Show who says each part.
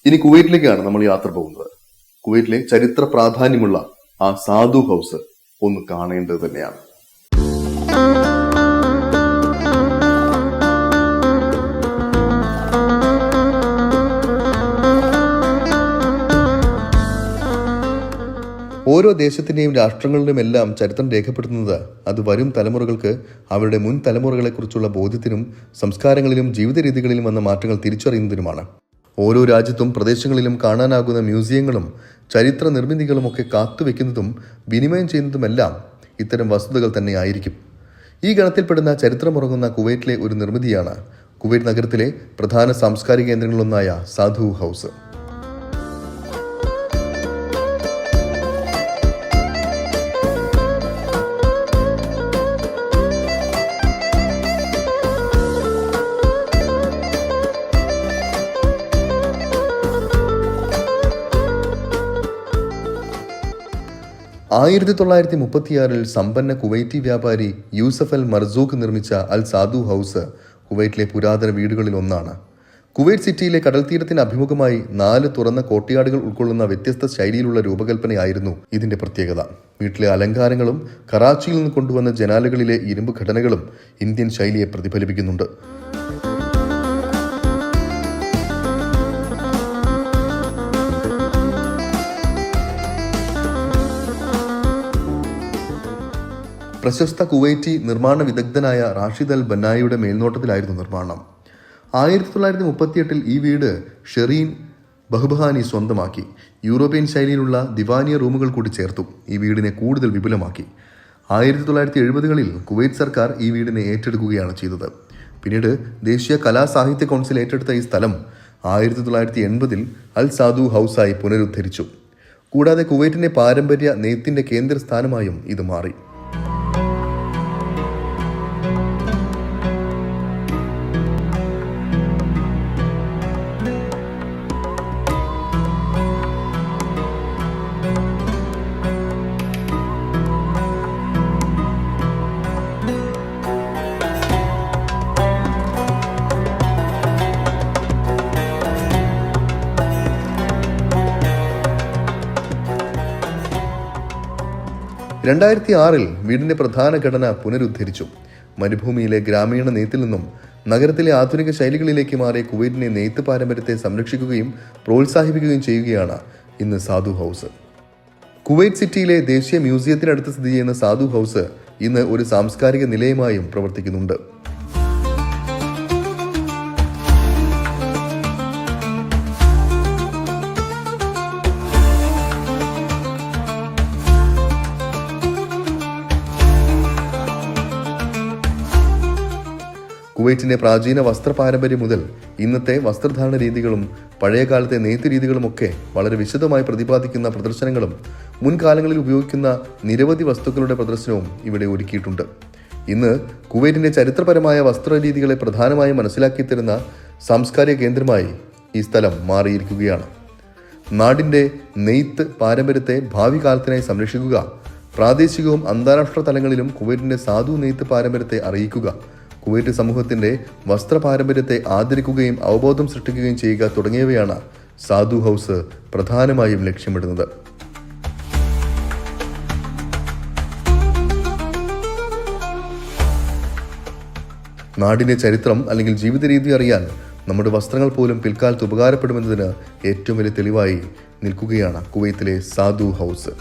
Speaker 1: ഇനി കുവൈറ്റിലേക്കാണ് നമ്മൾ യാത്ര പോകുന്നത്. കുവൈറ്റിലെ ചരിത്ര പ്രാധാന്യമുള്ള ആ സാധു ഹൗസ് ഒന്ന് കാണേണ്ടത് തന്നെയാണ്. ഓരോ ദേശത്തിന്റെയും രാഷ്ട്രങ്ങളുടെയും എല്ലാം ചരിത്രം രേഖപ്പെടുത്തുന്നത് അത് വരും തലമുറകൾക്ക് അവരുടെ മുൻ തലമുറകളെക്കുറിച്ചുള്ള ബോധ്യത്തിനും സംസ്കാരങ്ങളിലും ജീവിത രീതികളിലും വന്ന മാറ്റങ്ങൾ തിരിച്ചറിയുന്നതിനുമാണ്. ഓരോ രാജ്യത്തും പ്രദേശങ്ങളിലും കാണാനാകുന്ന മ്യൂസിയങ്ങളും ചരിത്ര നിർമ്മിതികളുമൊക്കെ കാത്തുവെക്കുന്നതും വിനിമയം ചെയ്യുന്നതുമെല്ലാം ഇത്തരം വസ്തുതകൾ തന്നെയായിരിക്കും. ഈ ഗണത്തിൽപ്പെടുന്ന ചരിത്രമുറങ്ങുന്ന കുവൈറ്റിലെ ഒരു നിർമ്മിതിയാണ് കുവൈറ്റ് നഗരത്തിലെ പ്രധാന സാംസ്കാരിക കേന്ദ്രങ്ങളിലൊന്നായ സാധു ഹൗസ്. (1936) സമ്പന്ന കുവൈറ്റി വ്യാപാരി യൂസഫ് അൽ മർസൂഖ് നിർമ്മിച്ച അൽ സാധു ഹൗസ് കുവൈറ്റിലെ പുരാതന വീടുകളിൽ ഒന്നാണ്. കുവൈറ്റ് സിറ്റിയിലെ കടൽത്തീരത്തിന് അഭിമുഖമായി 4 തുറന്ന കോട്ടയാടുകൾ ഉൾക്കൊള്ളുന്ന വ്യത്യസ്ത ശൈലിയിലുള്ള രൂപകൽപ്പനയായിരുന്നു ഇതിന്റെ പ്രത്യേകത. വീട്ടിലെ അലങ്കാരങ്ങളും കറാച്ചിയിൽ നിന്ന് കൊണ്ടുവന്ന ജനാലകളിലെ ഇരുമ്പ് ഘടനകളും ഇന്ത്യൻ ശൈലിയെ പ്രതിഫലിപ്പിക്കുന്നുണ്ട്. പ്രശസ്ത കുവൈറ്റി നിർമ്മാണ വിദഗ്ധനായ റാഷിദ് അൽ ബന്നായിയുടെ മേൽനോട്ടത്തിലായിരുന്നു നിർമ്മാണം. 1938 ഈ വീട് ഷെറീൻ ബഹ്ബഹാനി സ്വന്തമാക്കി. യൂറോപ്യൻ ശൈലിയിലുള്ള ദിവാനിയ റൂമുകൾ കൂടി ചേർത്തു ഈ വീടിനെ കൂടുതൽ വിപുലമാക്കി. 1970-കളിൽ കുവൈറ്റ് സർക്കാർ ഈ വീടിനെ ഏറ്റെടുക്കുകയാണ് ചെയ്തത്. പിന്നീട് ദേശീയ കലാ സാഹിത്യ കൗൺസിൽ ഏറ്റെടുത്ത ഈ സ്ഥലം 1980-ൽ അൽ സാധു ഹൗസായി പുനരുദ്ധരിച്ചു. കൂടാതെ കുവൈറ്റിന്റെ പാരമ്പര്യ നെയ്ത്തിന്റെ കേന്ദ്രസ്ഥാനമായും ഇത് മാറി. (2006) വീടിന്റെ പ്രധാന ഘടന പുനരുദ്ധരിച്ചു. മരുഭൂമിയിലെ ഗ്രാമീണ നെയ്ത്തിൽ നിന്നും നഗരത്തിലെ ആധുനിക ശൈലികളിലേക്ക് മാറിയ കുവൈറ്റിനെ നെയ്ത്ത് പാരമ്പര്യത്തെ സംരക്ഷിക്കുകയും പ്രോത്സാഹിപ്പിക്കുകയും ചെയ്യുകയാണ് ഇന്ന് സാധു ഹൗസ്. കുവൈറ്റ് സിറ്റിയിലെ ദേശീയ മ്യൂസിയത്തിനടുത്ത് സ്ഥിതി ചെയ്യുന്ന സാധു ഹൗസ് ഇന്ന് ഒരു സാംസ്കാരിക നിലയമായും പ്രവർത്തിക്കുന്നുണ്ട്. കുവൈറ്റിന്റെ പ്രാചീന വസ്ത്ര പാരമ്പര്യം മുതൽ ഇന്നത്തെ വസ്ത്രധാരണ രീതികളും പഴയകാലത്തെ നെയ്ത്ത് രീതികളുമൊക്കെ വളരെ വിശദമായി പ്രതിപാദിക്കുന്ന പ്രദർശനങ്ങളും മുൻകാലങ്ങളിൽ ഉപയോഗിക്കുന്ന നിരവധി വസ്തുക്കളുടെ പ്രദർശനവും ഇവിടെ ഒരുക്കിയിട്ടുണ്ട്. ഇന്ന് കുവൈറ്റിന്റെ ചരിത്രപരമായ വസ്ത്രരീതികളെ പ്രധാനമായും മനസ്സിലാക്കി തരുന്ന സാംസ്കാരിക കേന്ദ്രമായി ഈ സ്ഥലം മാറിയിരിക്കുകയാണ്. നാടിന്റെ നെയ്ത്ത് പാരമ്പര്യത്തെ ഭാവി കാലത്തിനായി സംരക്ഷിക്കുക, പ്രാദേശികവും അന്താരാഷ്ട്ര തലങ്ങളിലും കുവൈറ്റിന്റെ സാധു നെയ്ത്ത് പാരമ്പര്യത്തെ അറിയിക്കുക, കുവൈറ്റ് സമൂഹത്തിന്റെ വസ്ത്ര പാരമ്പര്യത്തെ ആദരിക്കുകയും അവബോധം സൃഷ്ടിക്കുകയും ചെയ്യുക തുടങ്ങിയവയാണ് സാധു ഹൗസ് പ്രധാനമായും ലക്ഷ്യമിടുന്നത്. നാടിന്റെ ചരിത്രം അല്ലെങ്കിൽ ജീവിത രീതി അറിയാൻ നമ്മുടെ വസ്ത്രങ്ങൾ പോലും പിൽക്കാലത്ത് ഉപകാരപ്പെടുമെന്നതിന് ഏറ്റവും വലിയ തെളിവായി നിൽക്കുകയാണ് കുവൈത്തിലെ സാധു ഹൗസ്.